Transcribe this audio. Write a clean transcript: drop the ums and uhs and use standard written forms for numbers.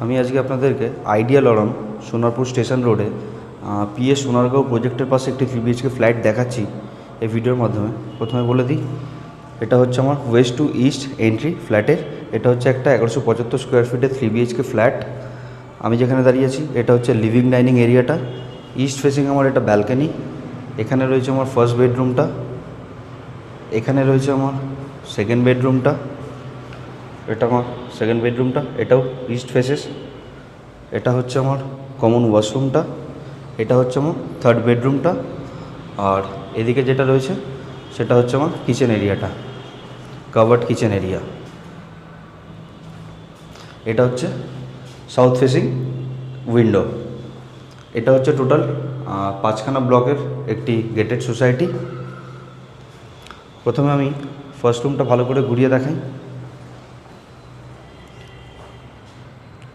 আমি আজকে আপনাদেরকে আইডিয়া লরম সোনারপুর স্টেশন রোডে পিএস সোনারগাঁও প্রজেক্টের পাশে একটি 3 BHK ফ্ল্যাট দেখাচ্ছি এই ভিডিওর মাধ্যমে। প্রথমে বলে দিই, এটা হচ্ছে আমার ওয়েস্ট টু ইস্ট এন্ট্রি ফ্ল্যাটের। এটা হচ্ছে একটা 1175 স্কোয়ার ফিটের 3 BHK ফ্ল্যাট। আমি যেখানে দাঁড়িয়ে আছি এটা হচ্ছে লিভিং ডাইনিং এরিয়াটা। ইস্ট ফেসিং আমার এটা ব্যালকনি। এখানে রয়েছে আমার ফার্স্ট বেডরুমটা, এখানে রয়েছে আমার সেকেন্ড বেডরুমটা, এটা আমার সেকেন্ড বেডরুমটা, এটাও ইস্ট ফেসেস। এটা হচ্ছে আমার কমন ওয়াশরুমটা, এটা হচ্ছে আমার থার্ড বেডরুমটা, আর এদিকে যেটা রয়েছে সেটা হচ্ছে আমার কিচেন এরিয়াটা, কাভার্ড কিচেন এরিয়া। এটা হচ্ছে সাউথ ফেসিং উইন্ডো। এটা হচ্ছে টোটাল 5খানা ব্লকের একটি গেটেড সোসাইটি। প্রথমে আমি ফার্স্ট রুমটা ভালো করে ঘুরিয়ে দেখাই।